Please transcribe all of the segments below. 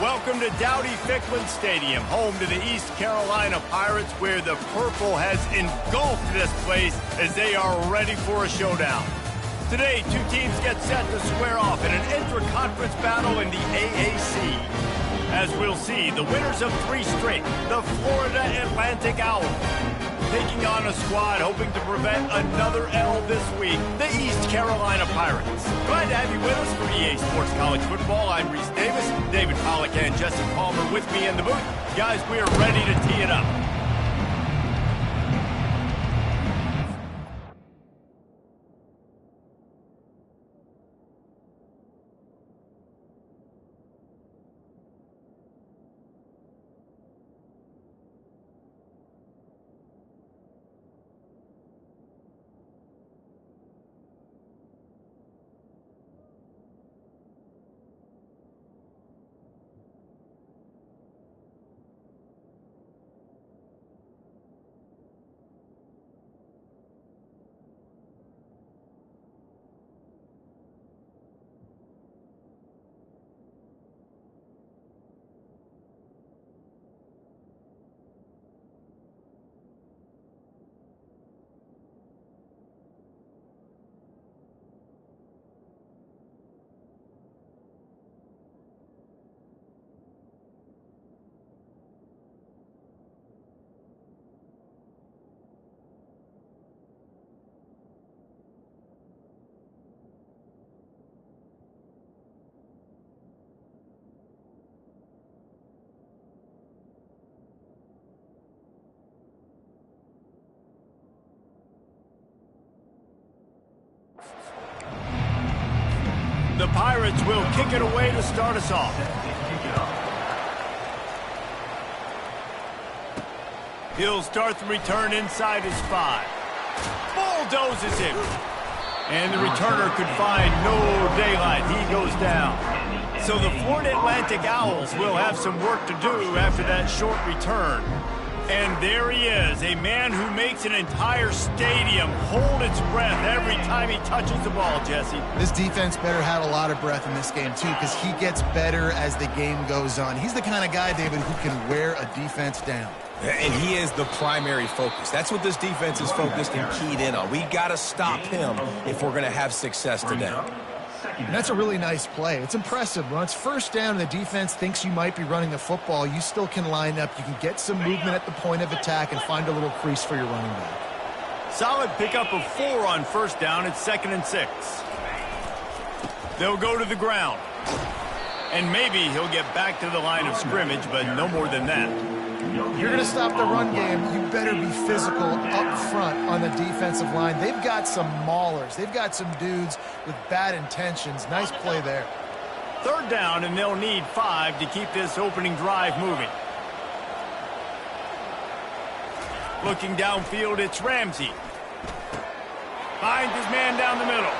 Welcome to Dowdy-Ficklen Stadium, home to the East Carolina Pirates, where the purple has engulfed this place as they are ready for a showdown. Today, two teams get set to square off in an intra-conference battle in the AAC. As we'll see, the winners of 3 straight, the Florida Atlantic Owls, taking on a squad hoping to prevent another L this week, the East Carolina Pirates. Glad to have you with us for EA Sports College Football. I'm Reese Davis, David Pollack and Jesse Palmer with me in the booth. Guys, we are ready to tee it up. The Pirates will kick it away to start us off. He'll start the return inside his 5. Bulldozes him. And the returner could find no daylight. He goes down. So the Florida Atlantic Owls will have some work to do after that short return. And there he is, a man who makes an entire stadium hold its breath every time he touches the ball, Jesse. This defense better have a lot of breath in this game, too, because he gets better as the game goes on. He's the kind of guy, David, who can wear a defense down. And he is the primary focus. That's what this defense is focused and keyed in on. We got to stop him if we're going to have success today. And that's a really nice play. It's impressive. When it's first down and the defense thinks you might be running the football, you still can line up. You can get some movement at the point of attack and find a little crease for your running back. Solid pickup of 4 on first down. It's 2nd and 6. They'll go to the ground. And maybe he'll get back to the line of scrimmage, but no more than that. If you're going to stop the run game, you better be physical up front on the defensive line. They've got some maulers. They've got some dudes with bad intentions. Nice play there. 3rd down, and they'll need 5 to keep this opening drive moving. Looking downfield, it's Ramsey. Finds his man down the middle.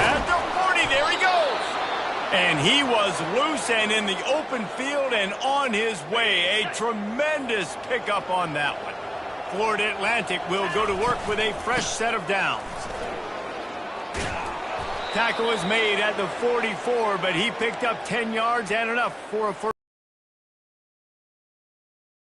At the 40, there he goes. And he was loose and in the open field and on his way. A tremendous pickup on that one. Florida Atlantic will go to work with a fresh set of downs. Tackle is made at the 44, but he picked up 10 yards and enough for a first.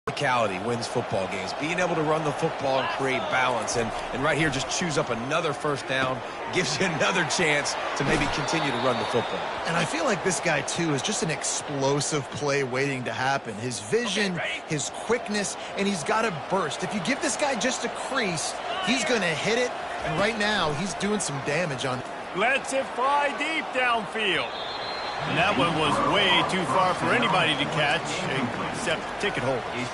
Physicality wins football games. Being able to run the football and create balance. And right here, just choose up another first down. Gives you another chance to maybe continue to run the football. And I feel like this guy, too, is just an explosive play waiting to happen. His vision, his quickness, and he's got a burst. If you give this guy just a crease, he's going to hit it. And right now, he's doing some damage on it. Lets it fly deep downfield. And that one was way too far for anybody to catch, except ticket holders.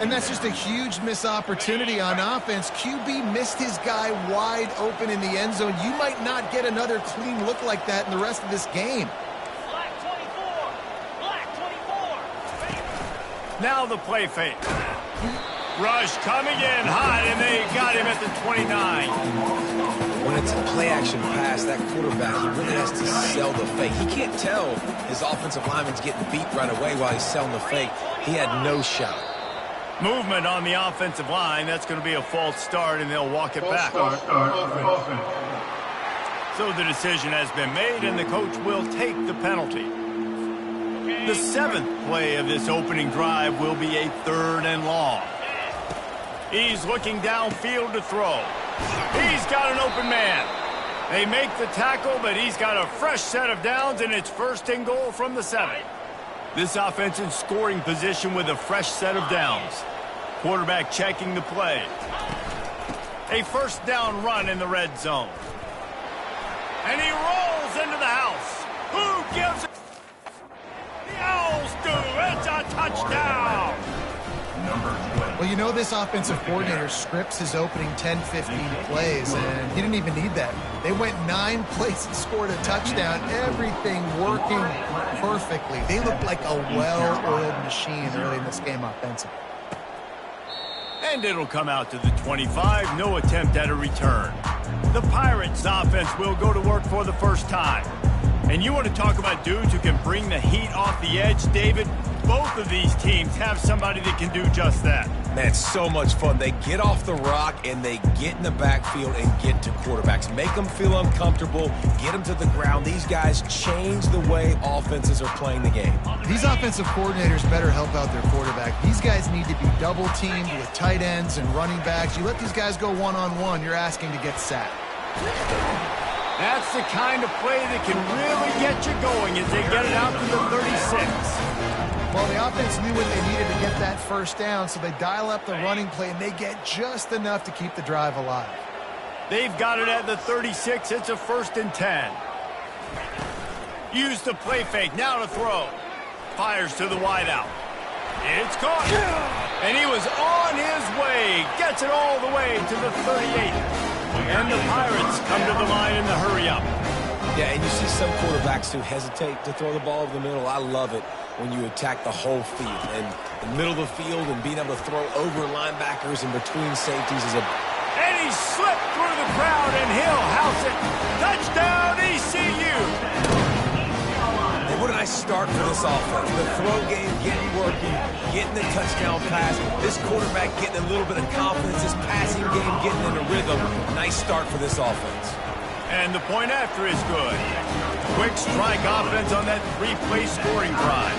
And that's just a huge missed opportunity on offense. QB missed his guy wide open in the end zone. You might not get another clean look like that in the rest of this game. Black 24. Black 24. Now the play fake. Rush coming in hot, and they got him at the 29. When it's a play-action pass, that quarterback, he really has to sell the fake. He can't tell his offensive lineman's getting beat right away while he's selling the fake. He had no shot. Movement on the offensive line. That's going to be a false start, and they'll walk it back. So the decision has been made, and the coach will take the penalty. The 7th play of this opening drive will be a 3rd and long. He's looking downfield to throw. He's got an open man. They make the tackle, but he's got a fresh set of downs, and it's 1st and goal from the 7. This offense in scoring position with a fresh set of downs. Quarterback checking the play. A 1st down run in the red zone. And he rolls into the house. Who gives it? The Owls do. It's a touchdown. Well, you know this offensive coordinator scripts his opening 10, 15 plays, and he didn't even need that. They went 9 plays and scored a touchdown, everything working perfectly. They looked like a well-oiled machine early in this game offensively. And it'll come out to the 25, no attempt at a return. The Pirates offense will go to work for the first time. And you want to talk about dudes who can bring the heat off the edge, David? Both of these teams have somebody that can do just that. Man, so much fun. They get off the rock and they get in the backfield and get to quarterbacks. Make them feel uncomfortable, get them to the ground. These guys change the way offenses are playing the game. These offensive coordinators better help out their quarterback. These guys need to be double-teamed with tight ends and running backs. You let these guys go one-on-one, you're asking to get sacked. That's the kind of play that can really get you going as they get it out to the 36. Well, the offense knew what they needed to get that 1st down, so they dial up the running play, and they get just enough to keep the drive alive. They've got it at the 36. It's a 1st and 10. Use the play fake. Now to throw. Fires to the wideout. It's caught. And he was on his way. Gets it all the way to the 38. And the Pirates come to the line in the hurry-up. Yeah, and you see some quarterbacks who hesitate to throw the ball over the middle. I love it when you attack the whole field. And the middle of the field and being able to throw over linebackers and between safeties is a... And he slipped through the crowd, and he'll house it. Touchdown, ECU! And what a nice start for this offense. The throw game getting working, getting the touchdown pass. This quarterback getting a little bit of confidence. This passing game getting in a rhythm. Nice start for this offense. And the point after is good. Quick strike offense on that 3-play scoring drive.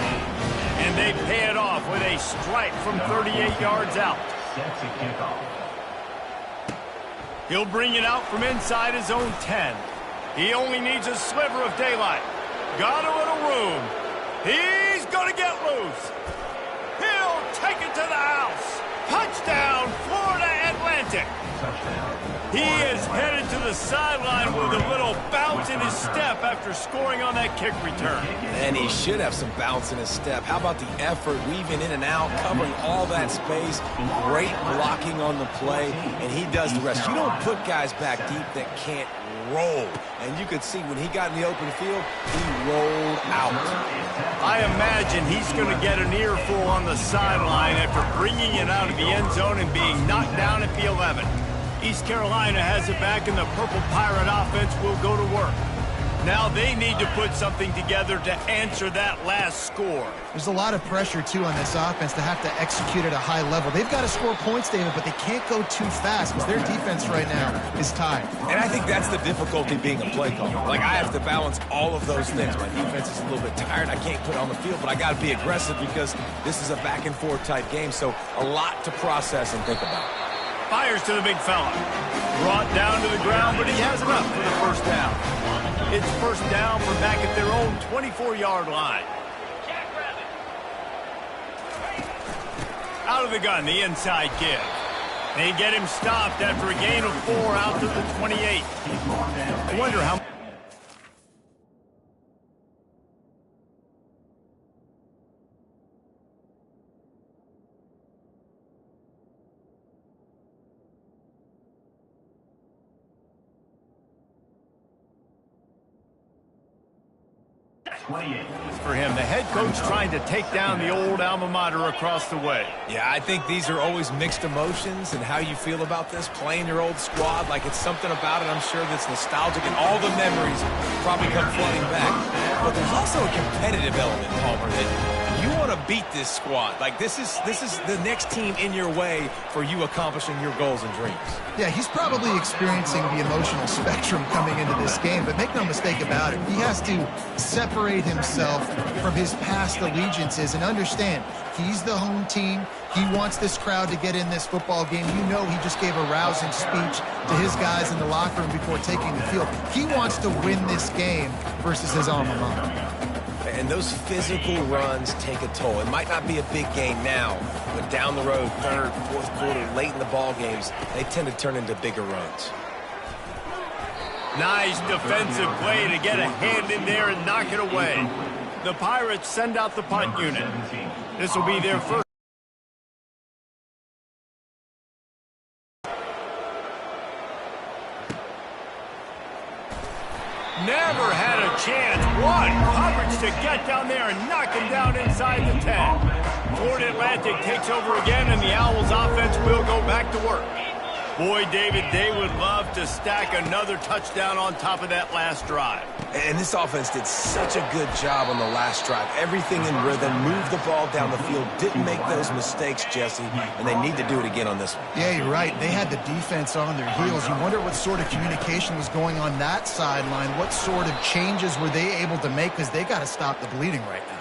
And they pay it off with a strike from 38 yards out. He'll bring it out from inside his own 10. He only needs a sliver of daylight. Got a little room. He's going to get loose. He'll take it to the house. Touchdown, Florida Atlantic. He is headed to the sideline with a little bounce in his step after scoring on that kick return. And he should have some bounce in his step. How about the effort, weaving in and out, covering all that space, great blocking on the play, and he does the rest. You don't put guys back deep that can't roll. And you could see when he got in the open field, he rolled out. I imagine he's going to get an earful on the sideline after bringing it out of the end zone and being knocked down at the 11. East Carolina has it back, and the Purple Pirate offense will go to work. Now they need to put something together to answer that last score. There's a lot of pressure, too, on this offense to have to execute at a high level. They've got to score points, David, but they can't go too fast because their defense right now is tired. And I think that's the difficulty being a play caller. Like, I have to balance all of those things. My defense is a little bit tired. I can't put it on the field, but I got to be aggressive because this is a back-and-forth type game, so a lot to process and think about. Fires to the big fella. Brought down to the ground, but he has enough for the 1st down. It's 1st down from back at their own 24-yard line. Out of the gun, the inside give. They get him stopped after a gain of 4 out to the 28. I wonder how... For him, the head coach trying to take down the old alma mater across the way. Yeah, I think these are always mixed emotions and how you feel about this, playing your old squad. Like, it's something about it, I'm sure, that's nostalgic, and all the memories probably come flooding back. but there's also a competitive element, Palmer, that you want to beat this squad. Like, this is the next team in your way for you accomplishing your goals and dreams. Yeah, he's probably experiencing the emotional spectrum coming into this game, but make no mistake about it, he has to separate himself from his past allegiances and understand he's the home team. He wants this crowd to get in this football game. You know, he just gave a rousing speech to his guys in the locker room before taking the field. He wants to win this game versus his alma mater. And those physical runs take a toll. It might not be a big game now, but down the road, third, fourth quarter, late in the ball games, they tend to turn into bigger runs. Nice defensive play to get a hand in there and knock it away. The Pirates send out the punt unit. This will be their first. Never had a chance. One coverage to get down there and knock him down inside the 10. Florida Atlantic takes over again, and the Owls offense will go back to work. Boy, David, they would love to stack another touchdown on top of that last drive. And this offense did such a good job on the last drive. Everything in rhythm, moved the ball down the field, didn't make those mistakes, Jesse, and they need to do it again on this one. Yeah, you're right. They had the defense on their heels. You wonder what sort of communication was going on that sideline. What sort of changes were they able to make, because they got to stop the bleeding right now.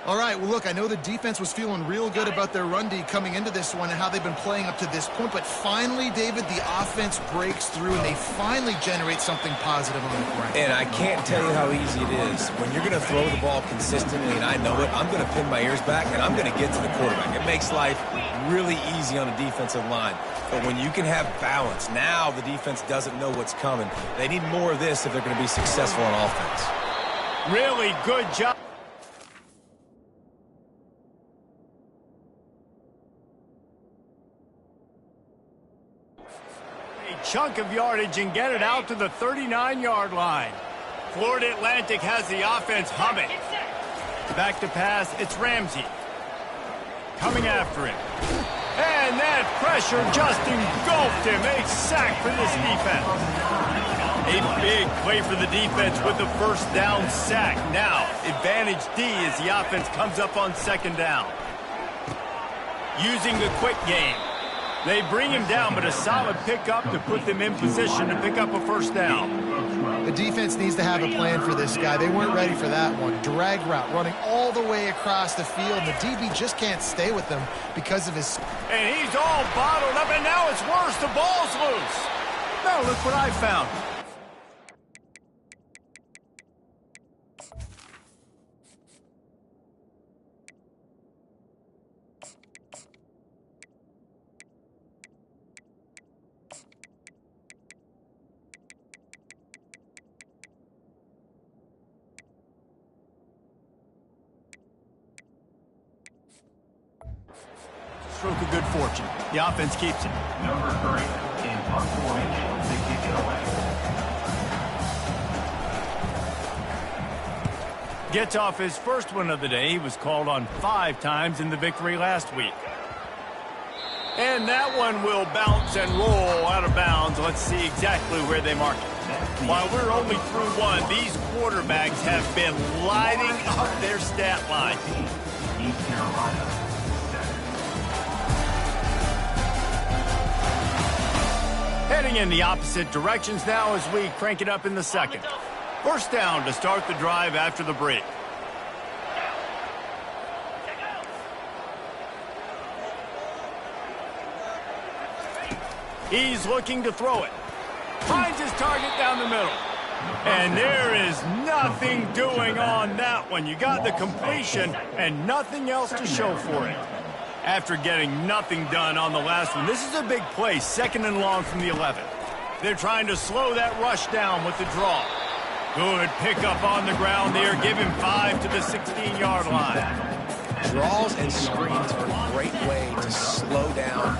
All right, well, look, I know the defense was feeling real good about their run D coming into this one and how they've been playing up to this point, but finally, David, the offense breaks through and they finally generate something positive on the ground. And I can't tell you how easy it is. When you're going to throw the ball consistently, and I know it, I'm going to pin my ears back and I'm going to get to the quarterback. It makes life really easy on a defensive line. But when you can have balance, now the defense doesn't know what's coming. They need more of this if they're going to be successful on offense. Really good job. Chunk of yardage and get it out to the 39-yard line. Florida Atlantic has the offense humming. Back to pass, it's Ramsey. Coming after him. And that pressure just engulfed him. A sack for this defense. A big play for the defense with the first down sack. Now, advantage D as the offense comes up on second down. Using the quick game. They bring him down, but a solid pickup to put them in position to pick up a first down. The defense needs to have a plan for this guy. They weren't ready for that one. Drag route running all the way across the field. The DB just can't stay with them because of his... And he's all bottled up, and now it's worse. The ball's loose. Now look what I found. Stroke of good fortune. The offense keeps it. Number 3 in punt formation, to kick it away. Gets off his first one of the day. He was called on 5 times in the victory last week. And that one will bounce and roll out of bounds. Let's see exactly where they mark it. While we're only through one, these quarterbacks have been lighting up their stat line. East Carolina. Heading in the opposite directions now as we crank it up in the second. First down to start the drive after the break. He's looking to throw it. Finds his target down the middle. And there is nothing doing on that one. You got the completion and nothing else to show for it. After getting nothing done on the last one, this is a big play, second and long from the 11. They're trying to slow that rush down with the draw. Good pickup on the ground there. Give him 5 to the 16-yard line. Draws and screens are a great way to slow down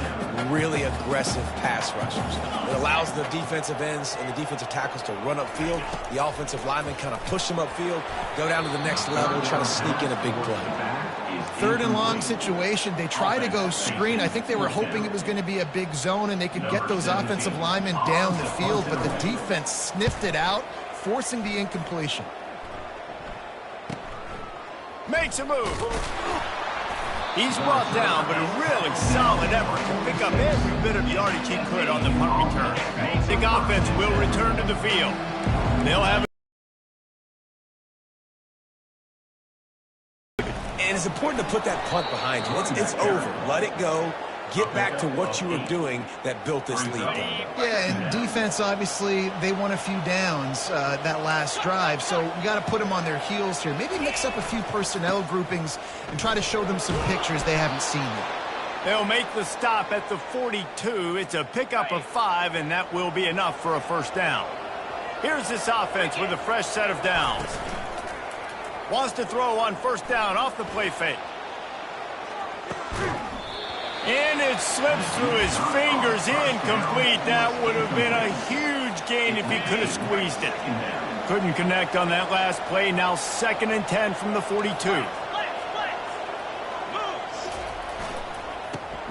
really aggressive pass rushers. It allows the defensive ends and the defensive tackles to run upfield. The offensive linemen kind of push them upfield, go down to the next level, try to sneak in a big play. Third and long situation. They try to go screen. I think they were hoping it was going to be a big zone and they could get those offensive linemen down the field, but the defense sniffed it out, forcing the incompletion. Makes a move. He's brought down, but a really solid effort to pick up every bit of yardage he could on the punt return. The offense will return to the field. They'll have And it's important to put that punt behind you. It's over. Let it go. Get back to what you were doing that built this lead down. Yeah, and defense, obviously, they won a few downs that last drive, so you got to put them on their heels here. Maybe mix up a few personnel groupings and try to show them some pictures they haven't seen yet. They'll make the stop at the 42. It's a pickup of 5, and that will be enough for a first down. Here's this offense with a fresh set of downs. Wants to throw on first down off the play fake. And it slips through his fingers, incomplete. That would have been a huge gain if he could have squeezed it. Couldn't connect on that last play. Now 2nd and 10 from the 42.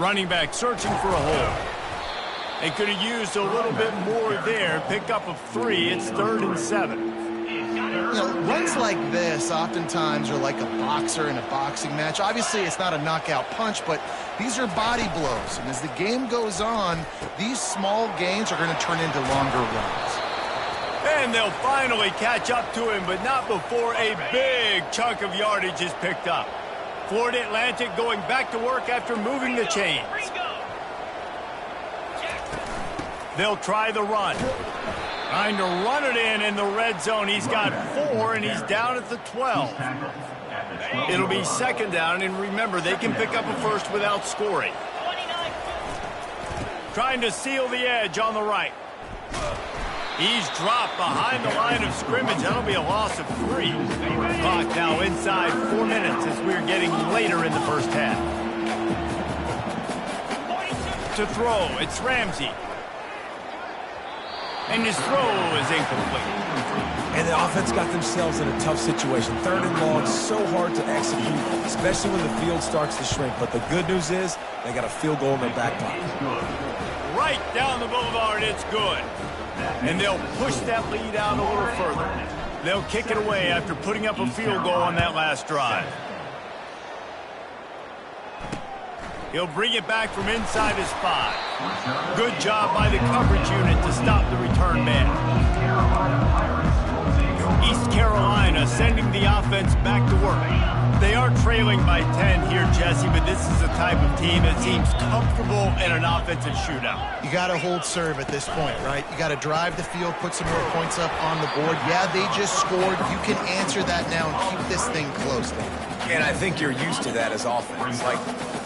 Running back searching for a hole. They could have used a little bit more there. Pick up of 3. It's 3rd and 7. You know, runs like this oftentimes are like a boxer in a boxing match. Obviously, it's not a knockout punch, but these are body blows. And as the game goes on, these small gains are going to turn into longer runs. And they'll finally catch up to him, but not before a big chunk of yardage is picked up. Florida Atlantic going back to work after moving the chains. They'll try the run. Trying to run it in the red zone. He's got 4, and he's down at the 12. It'll be 2nd down, and remember, they can pick up a first without scoring. Trying to seal the edge on the right. He's dropped behind the line of scrimmage. That'll be a loss of 3. Clock now inside 4 minutes as we're getting later in the first half. To throw, it's Ramsey. And his throw is incomplete. And the offense got themselves in a tough situation. 3rd and long, so hard to execute, especially when the field starts to shrink. But the good news is they got a field goal in their back pocket. Right down the boulevard, it's good. And they'll push that lead out a little further. They'll kick it away after putting up a field goal on that last drive. He'll bring it back from inside his 5. Good job by the coverage unit to stop the return man. East Carolina sending the offense back to work. They are trailing by 10 here, Jesse, but this is a type of team that seems comfortable in an offensive shootout. You got to hold serve at this point, right? You got to drive the field, put some more points up on the board. Yeah, they just scored. You can answer that now and keep this thing close. And I think you're used to that as offense. Like,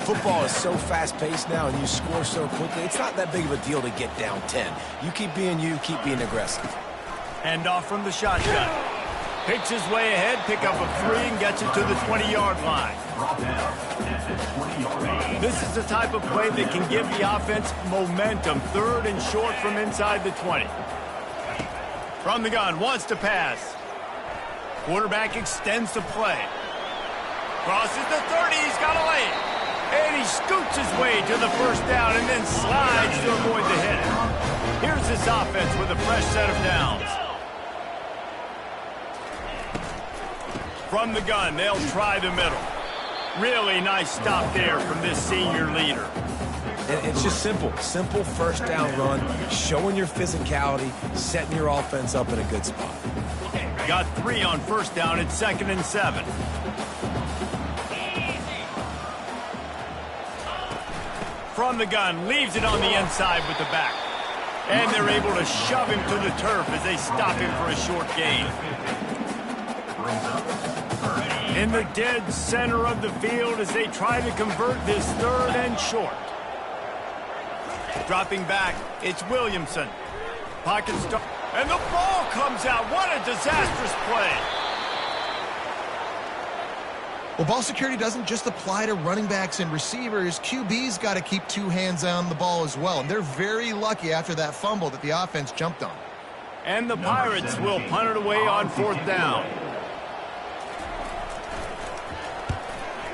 football is so fast-paced now and you score so quickly, it's not that big of a deal to get down 10. You keep being you, keep being aggressive. Hand off from the shotgun. Picks his way ahead, pick up a 3, and gets it to the 20-yard line. This is the type of play that can give the offense momentum. 3rd and short from inside the 20. From the gun, wants to pass. Quarterback extends the play. Crosses the 30, he's got a lane. And he scoots his way to the first down and then slides to avoid the hit. Here's this offense with a fresh set of downs. From the gun, they'll try the middle. Really nice stop there from this senior leader. And it's just simple. Simple first down run, showing your physicality, setting your offense up in a good spot. Got 3 on first down. It's 2nd and 7. From the gun, leaves it on the inside with the back. And they're able to shove him to the turf as they stop him for a short gain. In the dead center of the field as they try to convert this 3rd and short. Dropping back, it's Williamson. Pocket start, and the ball comes out. What a disastrous play. Well, ball security doesn't just apply to running backs and receivers. QB's got to keep 2 hands on the ball as well. And they're very lucky after that fumble that the offense jumped on. And the Pirates will punt it away on 4th down.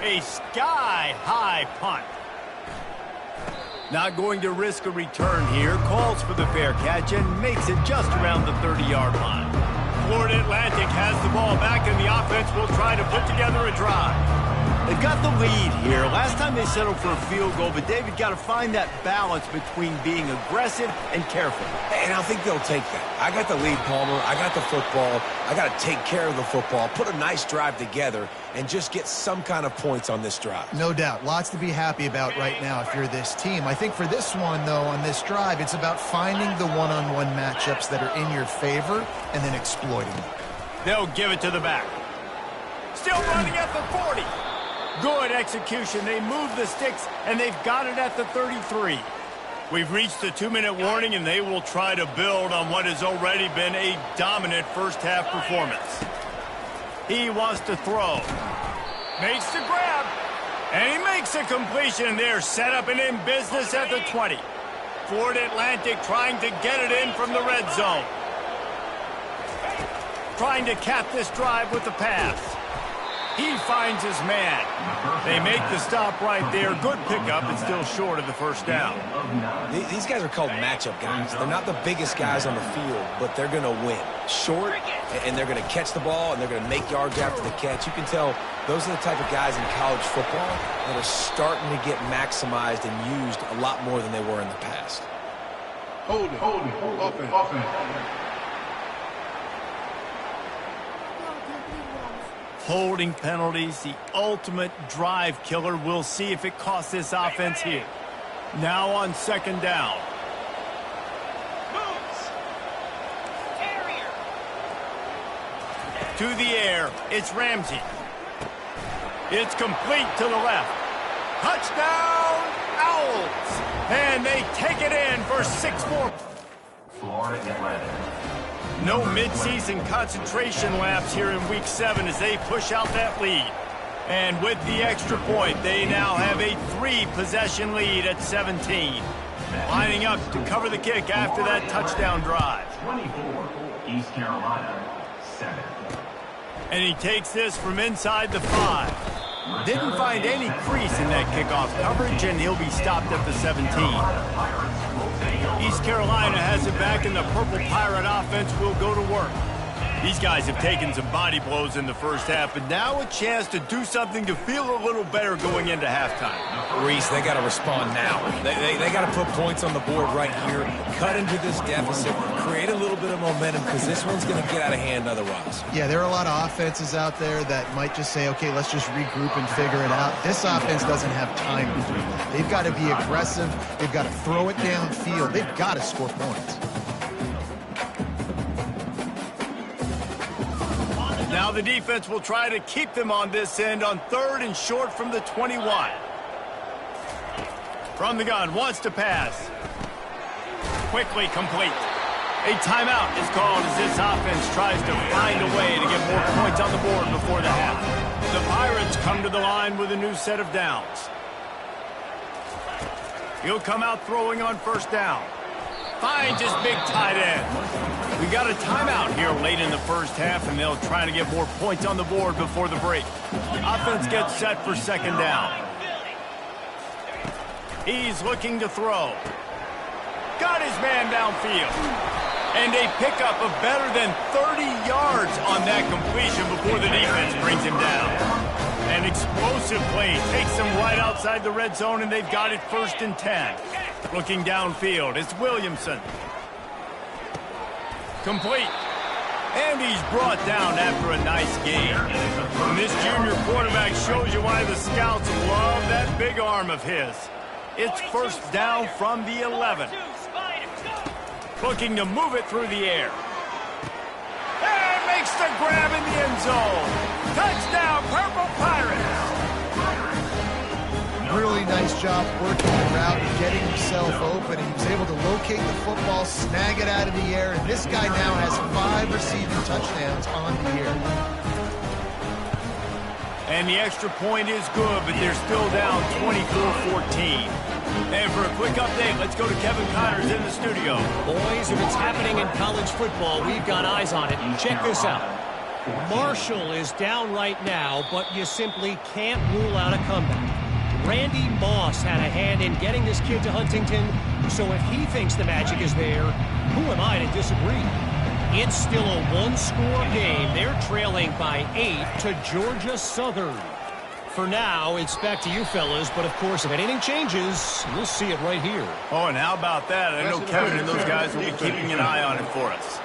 A sky-high punt. Not going to risk a return here. Calls for the fair catch and makes it just around the 30-yard line. Florida Atlantic has the ball back, and the offense will try to put together a drive. They've got the lead here. Last time they settled for a field goal, but David got to find that balance between being aggressive and careful. And I think they'll take that. I got the lead, Palmer. I got the football. I got to take care of the football, put a nice drive together, and just get some kind of points on this drive. No doubt. Lots to be happy about right now if you're this team. I think for this one, though, on this drive, it's about finding the one-on-one matchups that are in your favor and then exploiting them. They'll give it to the back. Still running at the 40. Good execution. They move the sticks, and they've got it at the 33. We've reached the 2-minute warning, and they will try to build on what has already been a dominant first-half performance. He wants to throw. Makes the grab. And he makes a completion. They're set up and in business at the 20. Florida Atlantic trying to get it in from the red zone. Trying to cap this drive with the pass. He finds his man. They make the stop right there. Good pickup, but still short of the first down. These guys are called matchup guys. They're not the biggest guys on the field, but they're going to win. Short, and they're going to catch the ball, and they're going to make yards after the catch. You can tell those are the type of guys in college football that are starting to get maximized and used a lot more than they were in the past. Hold it. Offense. Holding penalties, the ultimate drive killer. We'll see if it costs this offense here. Now on second down. To the air, it's Ramsey. It's complete to the left. Touchdown, Owls! And they take it in for 6 more. Florida Atlantic. No midseason concentration laps here in Week 7 as they push out that lead. And with the extra point, they now have a 3-possession lead at 17. Lining up to cover the kick after that touchdown drive. 24, East Carolina, 7. And he takes this from inside the 5. Didn't find any crease in that kickoff coverage, and he'll be stopped at the 17. East Carolina has it back, and the Purple Pirate offense will go to work. These guys have taken some body blows in the first half, but now a chance to do something to feel a little better going into halftime. Reese, they got to respond now. They got to put points on the board right here, cut into this deficit, create a little bit of momentum, because this one's going to get out of hand otherwise. Yeah, there are a lot of offenses out there that might just say, okay, let's just regroup and figure it out. This offense doesn't have time to do that. They've got to be aggressive. They've got to throw it downfield. They've got to score points. Now the defense will try to keep them on this end on 3rd and short from the 21. From the gun, wants to pass. Quickly complete. A timeout is called as this offense tries to find a way to get more points on the board before the half. The Pirates come to the line with a new set of downs. He'll come out throwing on first down. Finds his big tight end. We got a timeout here late in the first half, and they'll try to get more points on the board before the break. Offense gets set for second down. He's looking to throw. Got his man downfield. And a pickup of better than 30 yards on that completion before the defense brings him down. An explosive play takes them right outside the red zone, and they've got it 1st and 10. Looking downfield, it's Williamson. Complete. And he's brought down after a nice game. And this junior quarterback shows you why the scouts love that big arm of his. It's first down from the 11. Looking to move it through the air. And makes the grab in the end zone. Touchdown, Purple Pirates. Really nice job working the route and getting himself open. He was able to locate the football, snag it out of the air, and this guy now has 5 receiving touchdowns on the year. And the extra point is good, but they're still down 24-14. And for a quick update, let's go to Kevin Connors in the studio. Boys, if it's happening in college football, we've got eyes on it. Check this out. Marshall is down right now, but you simply can't rule out a comeback. Randy Moss had a hand in getting this kid to Huntington, so if he thinks the magic is there, who am I to disagree? It's still a one-score game. They're trailing by 8 to Georgia Southern. For now, it's back to you fellas, but of course, if anything changes, you'll see it right here. Oh, and how about that? I know Kevin and those guys will be keeping an eye on it for us.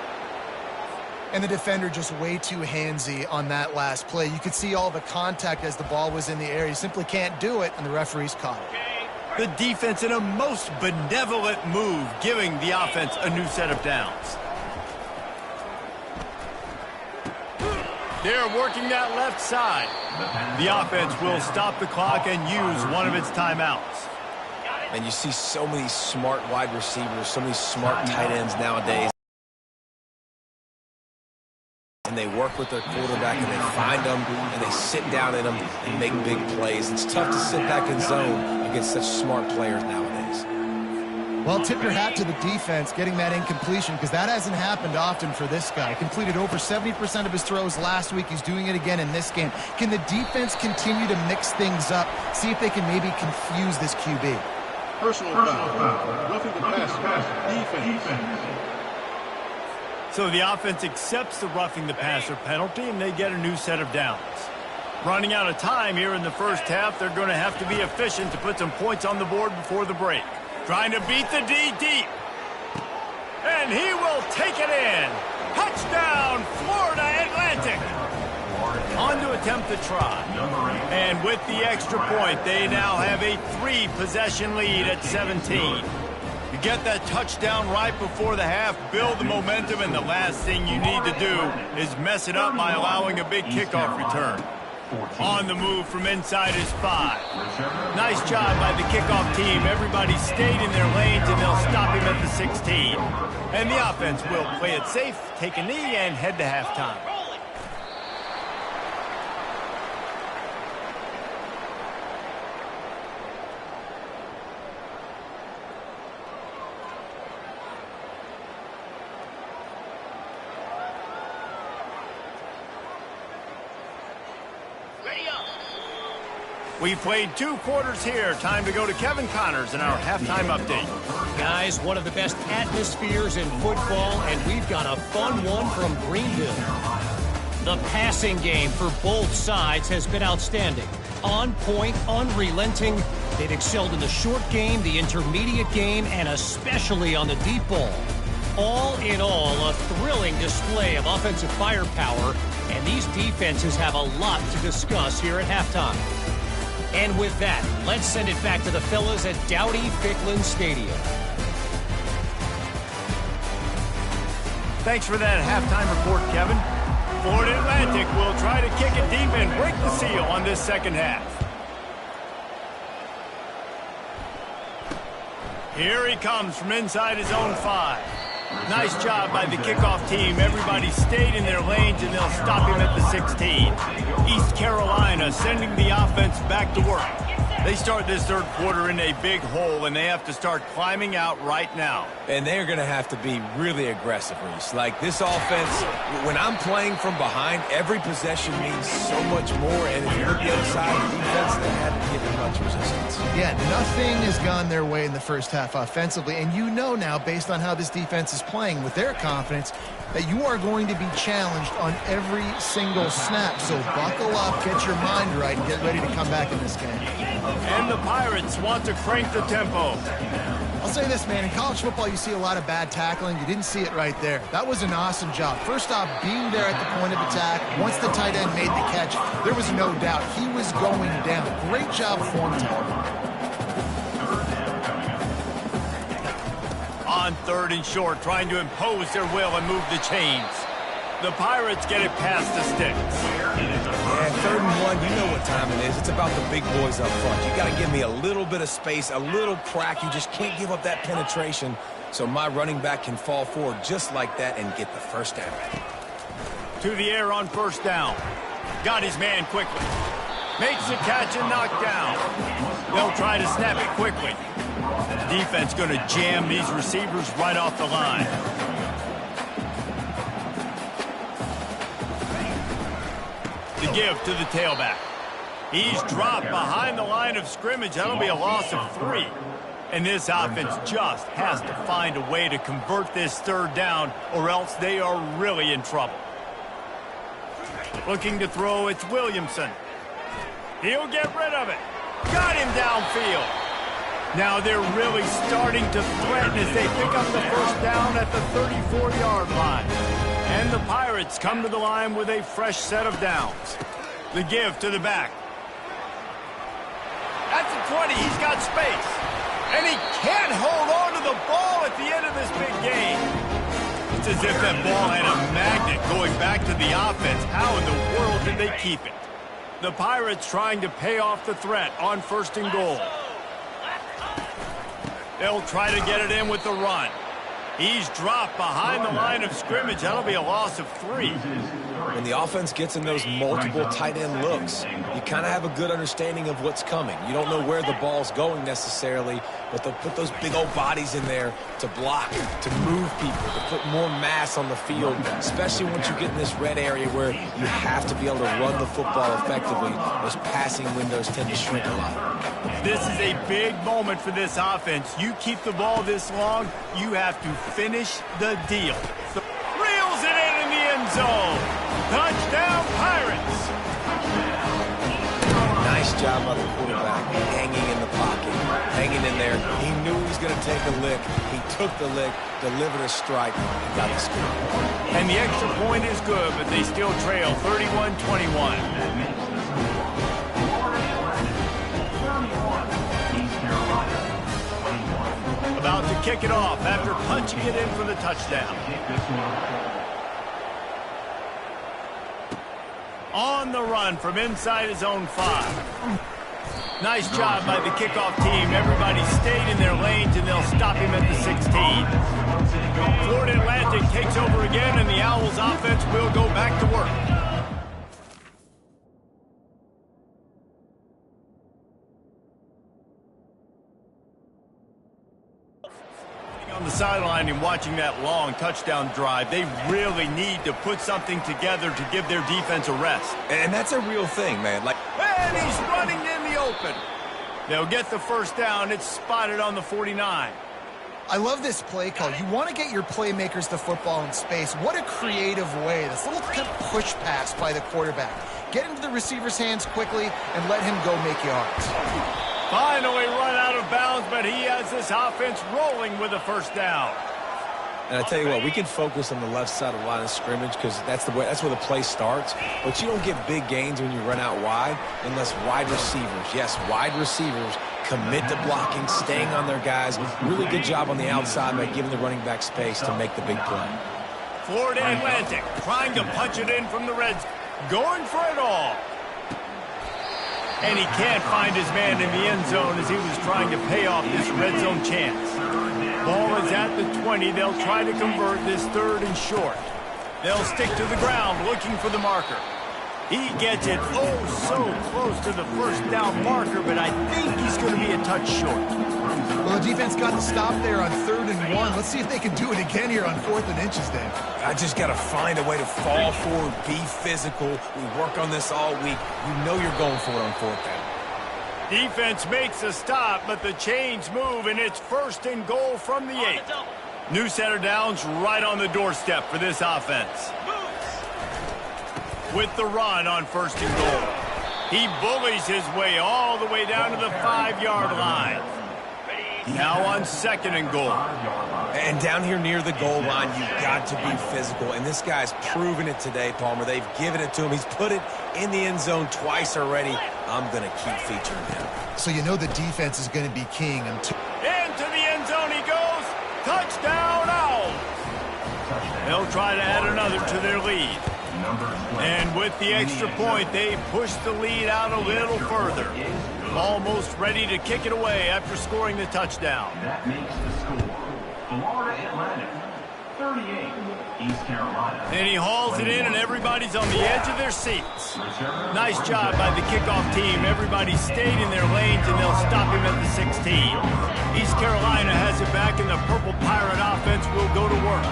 And the defender just way too handsy on that last play. You could see all the contact as the ball was in the air. He simply can't do it, and the referee's caught it. The defense in a most benevolent move, giving the offense a new set of downs. They're working that left side. The offense will stop the clock and use one of its timeouts. And you see so many smart wide receivers, so many smart tight ends nowadays. And they work with their quarterback, and they find them, and they sit down in them and make big plays. It's tough to sit back in zone against such smart players nowadays. Well, tip your hat to the defense getting that incompletion, because that hasn't happened often for this guy. Completed over 70% of his throws last week. He's doing it again in this game. Can the defense continue to mix things up, see if they can maybe confuse this QB? Personal foul. Roughing the passer. Defense. So the offense accepts the roughing the passer penalty, and they get a new set of downs. Running out of time here in the first half, they're going to have to be efficient to put some points on the board before the break. Trying to beat the D deep. And he will take it in. Touchdown, Florida Atlantic. On to attempt the try. And with the extra point, they now have a 3-possession lead at 17. You get that touchdown right before the half, build the momentum, and the last thing you need to do is mess it up by allowing a big kickoff return. On the move from inside is 5. Nice job by the kickoff team. Everybody stayed in their lanes, and they'll stop him at the 16. And the offense will play it safe, take a knee, and head to halftime. We played 2 quarters here. Time to go to Kevin Connors in our halftime update. Guys, one of the best atmospheres in football, and we've got a fun one from Greenville. The passing game for both sides has been outstanding. On point, unrelenting. They've excelled in the short game, the intermediate game, and especially on the deep ball. All in all, a thrilling display of offensive firepower, and these defenses have a lot to discuss here at halftime. And with that, let's send it back to the fellas at Dowdy-Ficklin Stadium. Thanks for that halftime report, Kevin. Florida Atlantic will try to kick it deep and break the seal on this second half. Here he comes from inside his own 5. Nice job by the kickoff team. Everybody stayed in their lanes, and they'll stop him at the 16. East Carolina sending the offense back to work. They start this third quarter in a big hole, and they have to start climbing out right now. And they're going to have to be really aggressive, Reese. Like this offense, when I'm playing from behind, every possession means so much more. And if you look at the other side of the defense, they haven't given much resistance. Yeah, nothing has gone their way in the first half offensively. And you know now, based on how this defense is playing with their confidence, that you are going to be challenged on every single snap. So buckle up, get your mind right, and get ready to come back in this game. And the Pirates want to crank the tempo. I'll say this, man. In college football, you see a lot of bad tackling. You didn't see it right there. That was an awesome job. First off, being there at the point of attack. Once the tight end made the catch, there was no doubt he was going down. Great job form tackling. On 3rd and short, trying to impose their will and move the chains. The Pirates get it past the sticks. Yeah, 3rd and 1, you know what time it is. It's about the big boys up front. You got to give me a little bit of space, a little crack. You just can't give up that penetration so my running back can fall forward just like that and get the first down. To the air on 1st down. Got his man quickly. Makes the catch and knocked down. They'll try to snap it quickly. Defense going to jam these receivers right off the line. The give to the tailback. He's dropped behind the line of scrimmage. That'll be a loss of 3. And this offense just has to find a way to convert this third down, or else they are really in trouble. Looking to throw, it's Williamson. He'll get rid of it. Got him downfield. Now they're really starting to threaten as they pick up the first down at the 34-yard line. And the Pirates come to the line with a fresh set of downs. The give to the back. At the 20, he's got space. And he can't hold on to the ball at the end of this big game. It's as if that ball had a magnet going back to the offense. How in the world did they keep it? The Pirates trying to pay off the threat on 1st and goal. They'll try to get it in with the run. He's dropped behind the line of scrimmage. That'll be a loss of 3. When the offense gets in those multiple tight end looks, you kind of have a good understanding of what's coming. You don't know where the ball's going necessarily, but they'll put those big old bodies in there to block, to move people, to put more mass on the field, especially once you get in this red area where you have to be able to run the football effectively. Those passing windows tend to shrink a lot. This is a big moment for this offense. You keep the ball this long, you have to finish the deal. Reels it in the end zone. Touchdown, Pirates. Nice job by the quarterback, hanging in the pocket, hanging in there. He knew he was going to take a lick. He took the lick, delivered a strike, and got the score. And the extra point is good, but they still trail 31-21. About to kick it off after punching it in for the touchdown. On the run from inside his own 5. Nice job by the kickoff team. Everybody stayed in their lanes, and they'll stop him at the 16. Florida Atlantic takes over again, and the Owls offense will go back to work. On the sideline and watching that long touchdown drive, they really need to put something together to give their defense a rest. And that's a real thing, man. And he's running in the open. They'll get the first down. It's spotted on the 49. I love this play call. You want to get your playmakers the football in space. What a creative way. This little kind of push pass by the quarterback. Get into the receiver's hands quickly and let him go make yards. Finally run out of bounds, but he has this offense rolling with a first down. And I tell you what, we can focus on the left side of the line of scrimmage because that's where the play starts. But you don't get big gains when you run out wide unless wide receivers, yes, wide receivers, commit to blocking, staying on their guys. Really good job on the outside by giving the running back space to make the big play. Florida Atlantic trying to punch it in from the Reds, going for it all. And he can't find his man in the end zone as he was trying to pay off this red zone chance. Ball is at the 20. They'll try to convert this 3rd and short. They'll stick to the ground looking for the marker. He gets it so close to the first down marker, but I think he's going to be a touch short. Well, the defense got the stop there on 3rd and 1. Let's see if they can do it again here on 4th and inches, Dave. I just got to find a way to fall forward, be physical. We work on this all week. You know you're going for it on 4th down. Defense makes a stop, but the chains move, and it's 1st and goal from the 8. New set of downs right on the doorstep for this offense. With the run on 1st and goal. He bullies his way all the way down to the 5-yard line. Now on 2nd and goal. And down here near the goal line, you've got to be physical. And this guy's proven it today, Palmer. They've given it to him. He's put it in the end zone twice already. I'm going to keep featuring him. So you know the defense is going to be king. Into the end zone he goes. Touchdown, Owls. They'll try to add another to their lead. And with the extra point, they push the lead out a little further. Almost ready to kick it away after scoring the touchdown. That makes the score. Florida Atlantic, 38, East Carolina. And he hauls it in, and everybody's on the edge of their seats. Nice job by the kickoff team. Everybody stayed in their lanes, and they'll stop him at the 16. East Carolina has it back, and the Purple Pirate offense will go to work.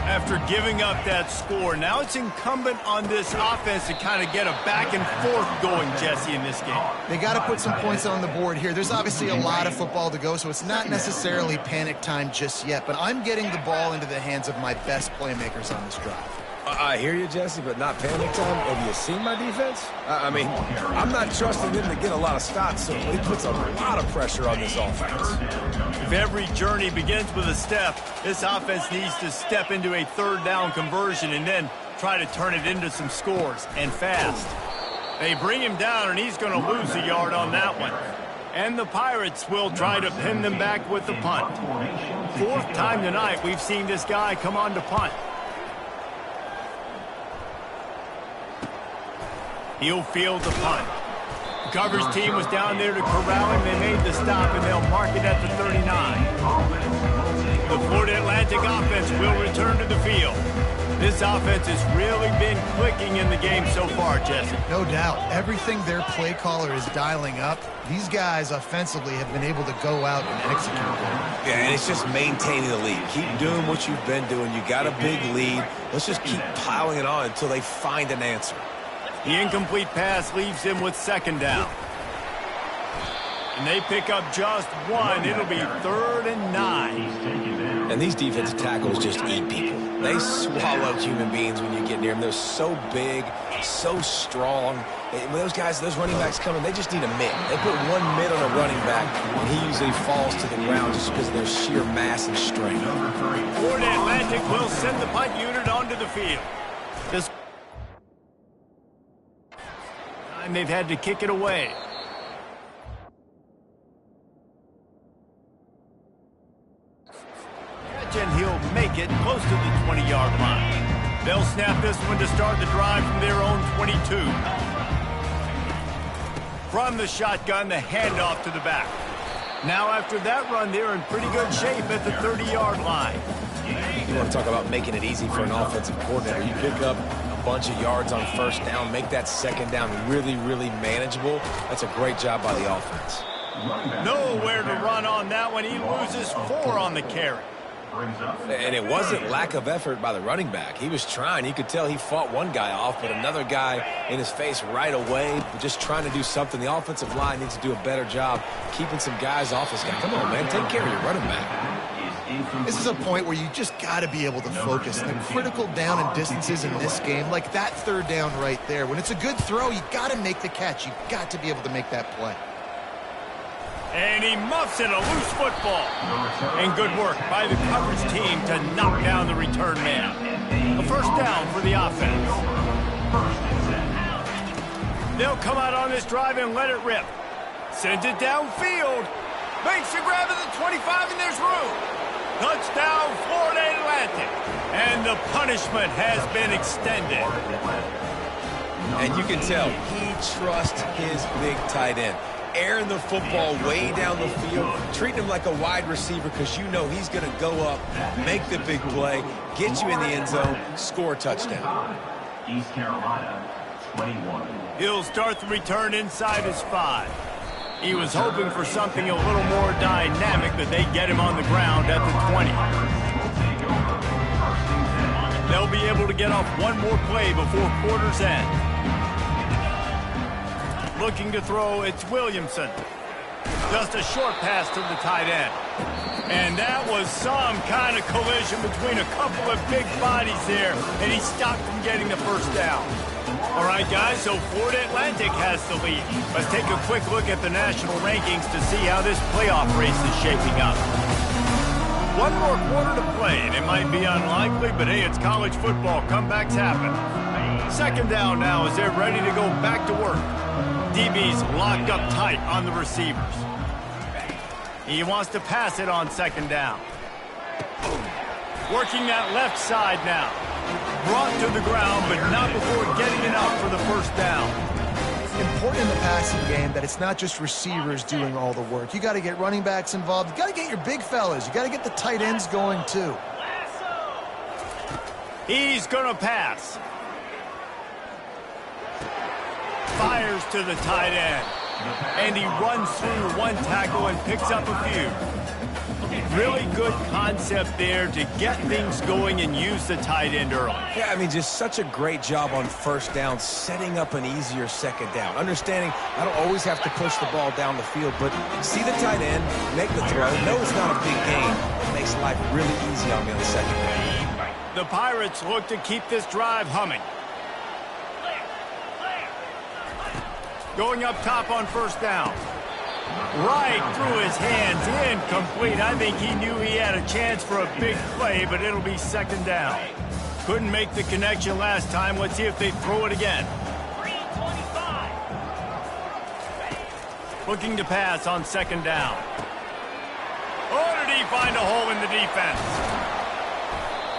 After giving up that score, now it's incumbent on this offense to kind of get a back and forth going, Jesse, in this game. They got to put some points on the board here. There's obviously a lot of football to go, so it's not necessarily panic time just yet, but I'm getting the ball into the hands of my best playmakers on this drive. I hear you, Jesse, but not panic time. Have you seen my defense? I mean, I'm not trusting them to get a lot of stops, so it puts a lot of pressure on this offense. If every journey begins with a step, this offense needs to step into a third down conversion and then try to turn it into some scores, and fast. They bring him down, and he's going to lose a yard on that one. And the Pirates will try to pin them back with the punt. Fourth time tonight we've seen this guy come on to punt. He'll field the punt. The coverage team was down there to corral him. They made the stop, and they'll mark it at the 39. The Florida Atlantic offense will return to the field. This offense has really been clicking in the game so far, Jesse. No doubt. Everything their play caller is dialing up, these guys offensively have been able to go out and execute. Yeah, and it's just maintaining the lead. Keep doing what you've been doing. You got a big lead. Let's just keep piling it on until they find an answer. The incomplete pass leaves him with second down. And they pick up just one. It'll be 3rd and 9. And these defensive tackles just eat people. They swallow human beings when you get near them. They're so big, so strong. When those guys, those running backs come in, they just need a mid. They put one mid on a running back, and he usually falls to the ground just because of their sheer mass and strength. Florida Atlantic will send the punt unit onto the field. This time they've had to kick it away. And he'll make it close to the 20-yard line. They'll snap this one to start the drive from their own 22. From the shotgun, the handoff to the back. Now after that run, they're in pretty good shape at the 30-yard line. You want to talk about making it easy for an offensive coordinator. You pick up a bunch of yards on first down, make that second down really, really manageable. That's a great job by the offense. Nowhere to run on that one. He loses 4 on the carry. And it wasn't lack of effort by the running back. He was trying. You could tell he fought one guy off, but another guy in his face right away, just trying to do something. The offensive line needs to do a better job keeping some guys off this guy. Come on, man. Take care of your running back. This is a point where you just got to be able to focus. The critical down and distances in this game, like that third down right there. When it's a good throw, you got to make the catch. You got to be able to make that play. And he muffs it, a loose football. And good work by the coverage team to knock down the return man. A first down for the offense. They'll come out on this drive and let it rip. Sends it downfield. Makes a grab at the 25, and there's room. Touchdown, Florida Atlantic. And the punishment has been extended. And you can tell he trusts his big tight end. Airing the football way down the field, treating him like a wide receiver because you know he's going to go up, make the big play, get you in the end zone, score a touchdown. East Carolina, 21. He'll start the return inside his 5. He was hoping for something a little more dynamic, but they get him on the ground at the 20. They'll be able to get off one more play before quarter's end. Looking to throw, it's Williamson. Just a short pass to the tight end. And that was some kind of collision between a couple of big bodies there, and he stopped from getting the first down. All right, guys, so Florida Atlantic has the lead. Let's take a quick look at the national rankings to see how this playoff race is shaping up. One more quarter to play, and it might be unlikely, but hey, it's college football. Comebacks happen. Second down now as they're ready to go back to work. DB's locked up tight on the receivers. He wants to pass it on second down. Working that left side now. Brought to the ground, but not before getting enough for the first down. Important in the passing game that it's not just receivers doing all the work. You got to get running backs involved. You got to get your big fellas. You got to get the tight ends going too. He's going to pass. Fires to the tight end. And he runs through one tackle and picks up a few. Really good concept there to get things going and use the tight end early. Yeah, I mean, just such a great job on first down, setting up an easier second down. Understanding I don't always have to push the ball down the field, but see the tight end, make the throw. No, it's not a big gain. It makes life really easy on me on the second down. The Pirates look to keep this drive humming. Going up top on first down. Right through his hands, incomplete. I think he knew he had a chance for a big play, but it'll be second down. Couldn't make the connection last time. Let's see if they throw it again. Looking to pass on second down. Oh, did he find a hole in the defense?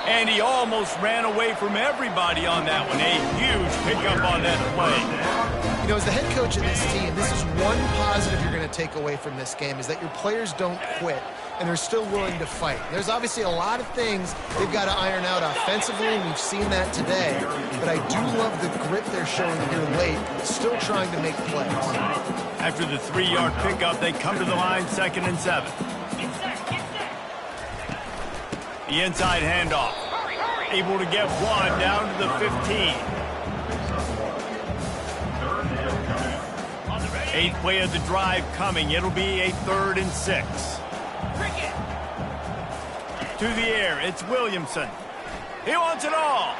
And he almost ran away from everybody on that one. A huge pickup on that play. You know, as the head coach of this team, this is one positive you're going to take away from this game, is that your players don't quit, and they're still willing to fight. There's obviously a lot of things they've got to iron out offensively, and we've seen that today. But I do love the grit they're showing here late, still trying to make plays. After the 3-yard pickup, they come to the line, 2nd and 7. The inside handoff. Able to get one down to the 15. 8th play of the drive coming. It'll be a 3rd and 6. To the air, it's Williamson. He wants it all.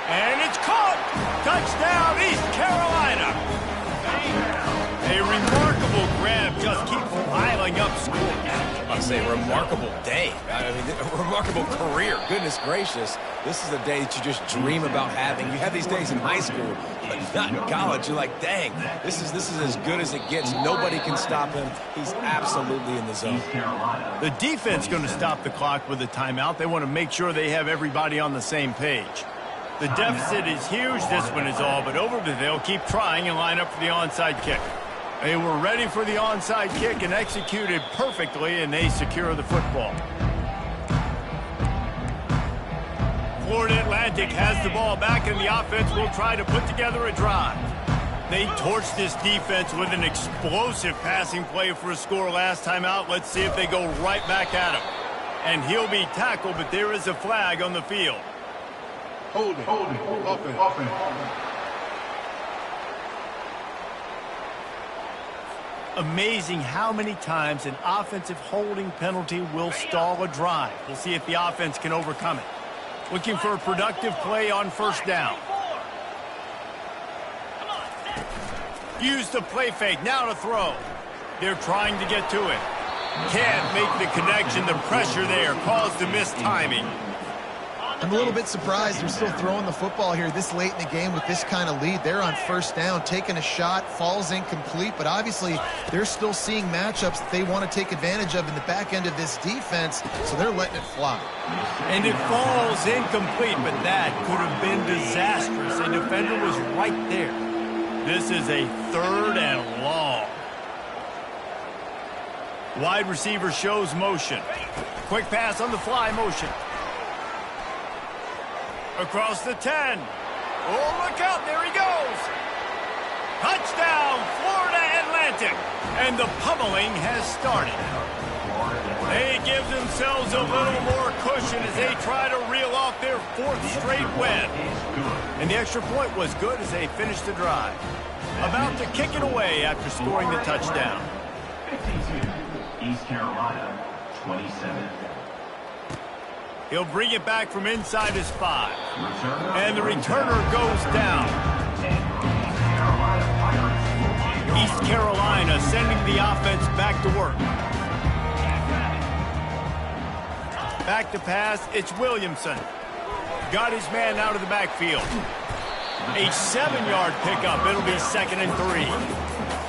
And it's caught. Touchdown, East Carolina. A remarkable grab, just keeps piling up scores. I'd say remarkable day. I mean, a remarkable career. Goodness gracious. This is a day that you just dream about having. You have these days in high school, but not in college. You're like, dang, this is as good as it gets. Nobody can stop him. He's absolutely in the zone. The defense going to stop the clock with a timeout. They want to make sure they have everybody on the same page. The deficit is huge. This one is all but over, but they'll keep trying and line up for the onside kick. They were ready for the onside kick and executed perfectly, and they secure the football. Florida Atlantic has the ball back, and the offense will try to put together a drive. They torched this defense with an explosive passing play for a score last time out. Let's see if they go right back at him. And he'll be tackled, but there is a flag on the field. Holding. Offense. Amazing how many times an offensive holding penalty will stall a drive. We'll see if the offense can overcome it. Looking for a productive play on first down. Use the play fake, now to throw. They're trying to get to it. Can't make the connection. The pressure there caused the missed timing. I'm a little bit surprised they're still throwing the football here this late in the game with this kind of lead. They're on first down, taking a shot, falls incomplete, but obviously they're still seeing matchups that they want to take advantage of in the back end of this defense, so they're letting it fly. And it falls incomplete, but that could have been disastrous. A defender was right there. This is a 3rd and long. Wide receiver shows motion. Quick pass on the fly motion. Across the 10. Oh, look out. There he goes. Touchdown, Florida Atlantic. And the pummeling has started. They give themselves a little more cushion as they try to reel off their 4th straight win. And the extra point was good as they finished the drive. About to kick it away after scoring the touchdown. 52, East Carolina, 27. He'll bring it back from inside his 5. And the returner goes down. East Carolina sending the offense back to work. Back to pass, it's Williamson. Got his man out of the backfield. A 7-yard pickup. It'll be 2nd and 3.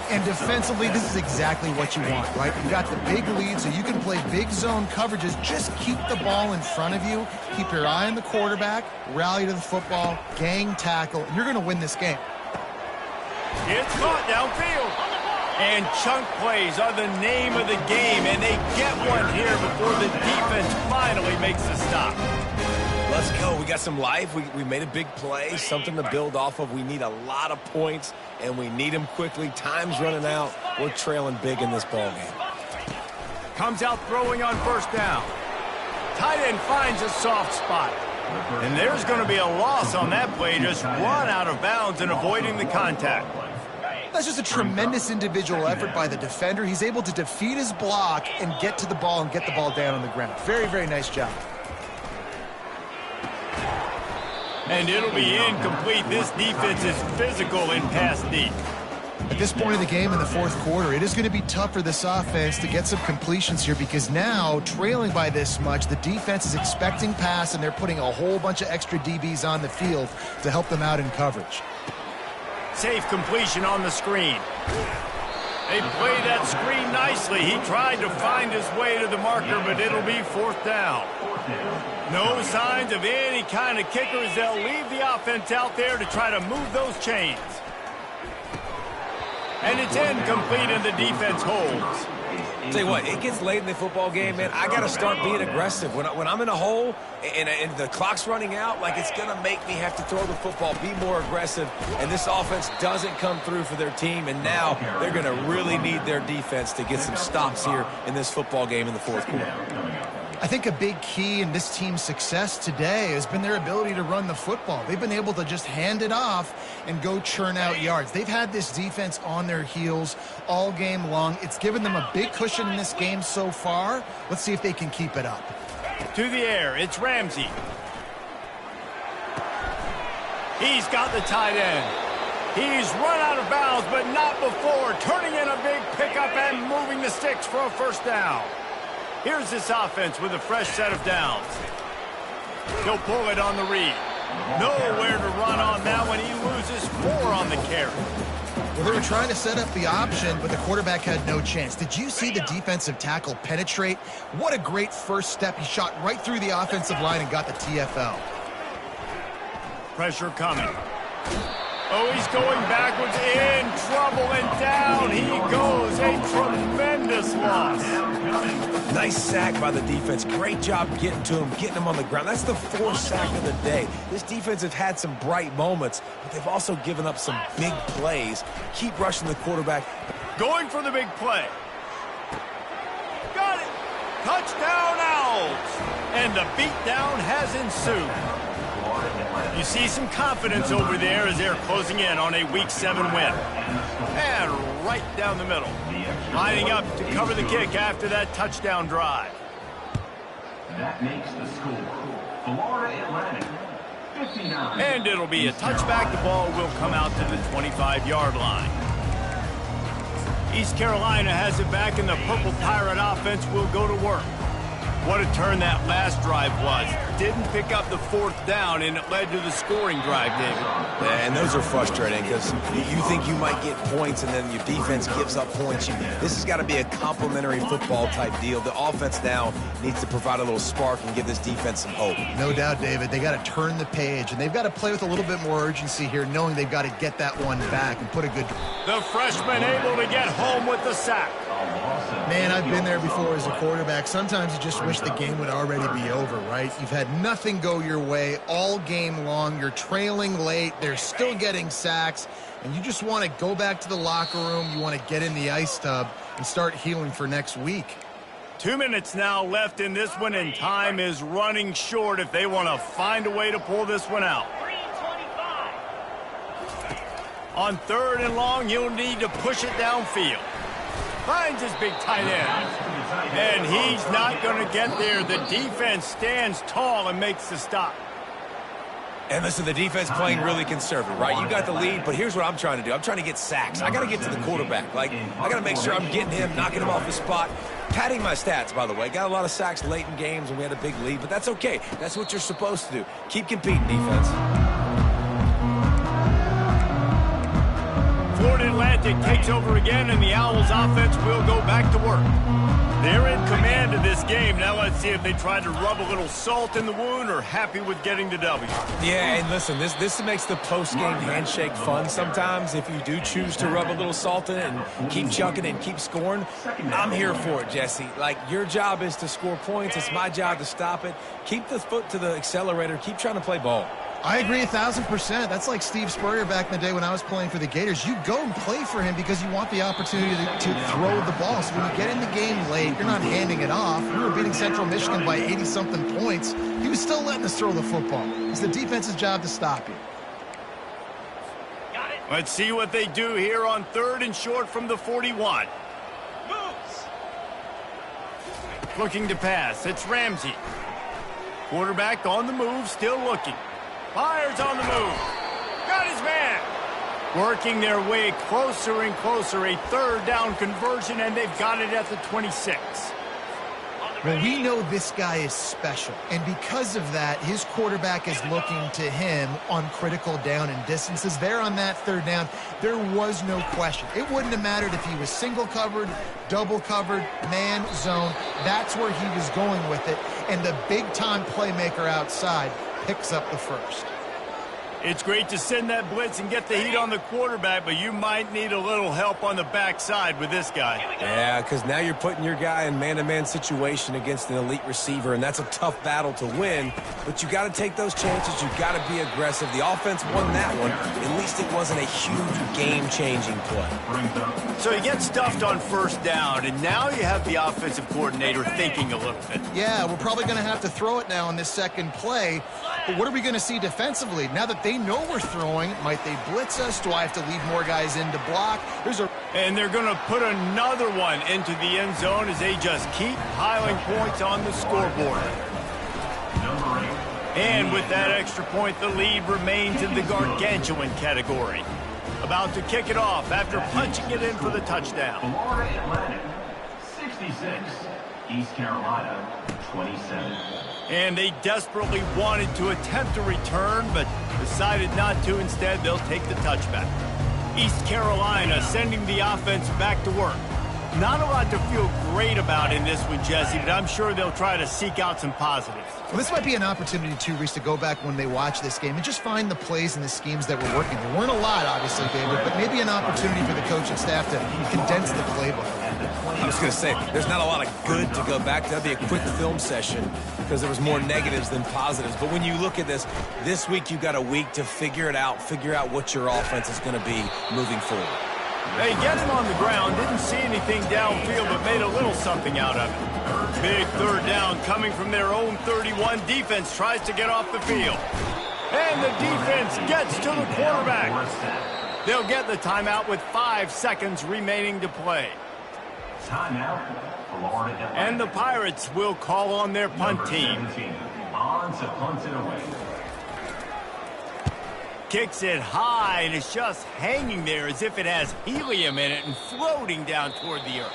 And defensively, this is exactly what you want, right? You got the big lead, so you can play big zone coverages. Just keep the ball in front of you. Keep your eye on the quarterback. Rally to the football. Gang tackle. You're going to win this game. It's caught downfield. And chunk plays are the name of the game, and they get one here before the defense finally makes the stop. let's go. We got some life. We made a big play, something to build off of. We need a lot of points, and we need them quickly. Time's running out. We're trailing big in this ball game. Comes out throwing on first down. Tight end finds a soft spot. And there's going to be a loss on that play. Just run out of bounds and avoiding the contact. That's just a tremendous individual effort by the defender. He's able to defeat his block and get to the ball and get the ball down on the ground. Very, very nice job. And it'll be incomplete. This defense is physical in pass deep. At this point in the game in the fourth quarter, it is going to be tough for this offense to get some completions here because now, trailing by this much, the defense is expecting pass, and they're putting a whole bunch of extra DBs on the field to help them out in coverage. Safe completion on the screen. They played that screen nicely. He tried to find his way to the marker, but it'll be fourth down. No signs of any kind of kickers. They'll leave the offense out there to try to move those chains. And it's incomplete, and the defense holds. Tell you what, it gets late in the football game, man. I got to start being aggressive. When I'm in a hole and the clock's running out, like, it's going to make me have to throw the football, be more aggressive. And this offense doesn't come through for their team, and now they're going to really need their defense to get some stops here in this football game in the fourth quarter. I think a big key in this team's success today has been their ability to run the football. They've been able to just hand it off and go churn out yards. They've had this defense on their heels all game long. It's given them a big cushion in this game so far. Let's see if they can keep it up. To the air, it's Ramsey. He's got the tight end. He's run out of bounds, but not before. Turning in a big pickup and moving the sticks for a first down. Here's this offense with a fresh set of downs. He'll pull it on the read. Nowhere to run on that one. He loses 4 on the carry. Well, they were trying to set up the option, but the quarterback had no chance. Did you see the defensive tackle penetrate? What a great first step. He shot right through the offensive line and got the TFL. Pressure coming. Oh, he's going backwards, in trouble, and down he goes. A tremendous loss. Nice sack by the defense. Great job getting to him, getting him on the ground. That's the 4th sack of the day. This defense has had some bright moments, but they've also given up some big plays. Keep rushing the quarterback. Going for the big play. Got it. Touchdown Owls. And the beatdown has ensued. You see some confidence over there as they're closing in on a Week 7 win. And right down the middle. Lining up to cover the kick after that touchdown drive. That makes the score. Florida Atlantic, 59. And it'll be a touchback. The ball will come out to the 25-yard line. East Carolina has it back, and the Purple Pirate offense will go to work. What a turn that last drive was. Didn't pick up the 4th down, and it led to the scoring drive, David. Yeah, and those are frustrating because you think you might get points, and then your defense gives up points. This has got to be a complementary football type deal. The offense now needs to provide a little spark and give this defense some hope. No doubt, David. They got to turn the page, and they've got to play with a little bit more urgency here, knowing they've got to get that one back and put a good... The freshman able to get home with the sack. Man, I've been there before as a quarterback. Sometimes you just wish the game would already be over, right? You've had nothing go your way all game long. You're trailing late. They're still getting sacks. And you just want to go back to the locker room. You want to get in the ice tub and start healing for next week. 2 minutes now left in this one, and time is running short if they want to find a way to pull this one out. On 3rd and long, he'll need to push it downfield. Finds his big tight end. And he's not going to get there. The defense stands tall and makes the stop. And listen, the defense playing really conservative, right? You got the lead, but here's what I'm trying to do. I'm trying to get sacks. I got to get to the quarterback. Like, I got to make sure I'm getting him, knocking him off the spot. Padding my stats, by the way. Got a lot of sacks late in games when we had a big lead, but that's okay. That's what you're supposed to do. Keep competing, defense. Florida Atlantic takes over again, and the Owls offense will go back to work. They're in command of this game. Now let's see if they try to rub a little salt in the wound or happy with getting the W. Yeah, and listen, this makes the post-game handshake fun sometimes. If you do choose to rub a little salt in it and keep chucking and keep scoring, I'm here for it, Jesse. Like, your job is to score points. It's my job to stop it. Keep the foot to the accelerator. Keep trying to play ball. I agree 1,000%. That's like Steve Spurrier back in the day when I was playing for the Gators. You go and play for him because you want the opportunity to throw the ball. So when you get in the game late, you're not handing it off. We were beating Central Michigan by 80-something points. He was still letting us throw the football. It's the defense's job to stop you. Let's see what they do here on 3rd and short from the 41. Looking to pass. It's Ramsey. Quarterback on the move, still looking. Fires on the move. Got his man. Working their way closer and closer. A 3rd down conversion, and they've got it at the 26. Well, we know this guy is special, and because of that, his quarterback is looking to him on critical down and distances. There on that 3rd down, there was no question. It wouldn't have mattered if he was single covered, double covered, man, zone. That's where he was going with it, and the big-time playmaker outside picks up the first. It's great to send that blitz and get the heat on the quarterback, but you might need a little help on the backside with this guy. Yeah, because now you're putting your guy in man-to-man situation against an elite receiver, and that's a tough battle to win. But you got to take those chances. You got to be aggressive. The offense won that one. At least it wasn't a huge game-changing play. So you get stuffed on 1st down, and now you have the offensive coordinator thinking a little bit. Yeah, we're probably going to have to throw it now in this 2nd play. But what are we going to see defensively? Now that they know we're throwing, might they blitz us? Do I have to leave more guys in to block? And they're going to put another one into the end zone as they just keep piling points on the scoreboard. And with that extra point, the lead remains in the gargantuan category. About to kick it off after punching it in for the touchdown. Florida Atlantic, 66. East Carolina, 27. And they desperately wanted to attempt a return, but decided not to. Instead, they'll take the touchback. East Carolina sending the offense back to work. Not a lot to feel great about in this one, Jesse, but I'm sure they'll try to seek out some positives. Well, this might be an opportunity, too, Reese, to go back when they watch this game and just find the plays and the schemes that were working. There weren't a lot, obviously, David, but maybe an opportunity for the coaching staff to condense the playbook. I was going to say, there's not a lot of good to go back to. That'd be a quick film session because there was more negatives than positives. But when you look at this week you got a week to figure it out, figure out what your offense is going to be moving forward. They get him on the ground, didn't see anything downfield, but made a little something out of it. Big 3rd down coming from their own 31. Defense tries to get off the field. And the defense gets to the quarterback. They'll get the timeout with 5 seconds remaining to play. Timeout, Florida Atlantic. And the Pirates will call on their punt team. On to punt it away. Kicks it high, and it's just hanging there as if it has helium in it and floating down toward the earth.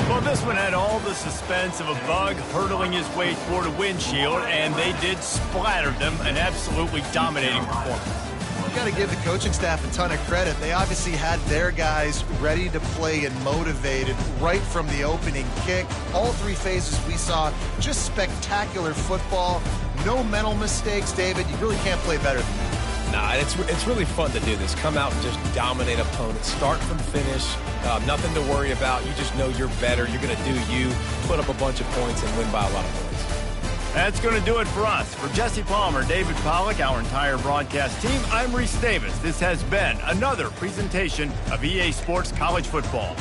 Well, this one had all the suspense of a bug hurtling his way toward a windshield, and they did splatter them. An absolutely dominating performance. You've got to give the coaching staff a ton of credit. They obviously had their guys ready to play and motivated right from the opening kick. All 3 phases we saw, just spectacular football. No mental mistakes, David. You really can't play better than that. Nah, it's really fun to do this. Come out and just dominate opponents. Start from finish. Nothing to worry about. You just know you're better. You're going to do you, put up a bunch of points, and win by a lot of points. That's going to do it for us. For Jesse Palmer, David Pollack, our entire broadcast team, I'm Reese Davis. This has been another presentation of EA Sports College Football.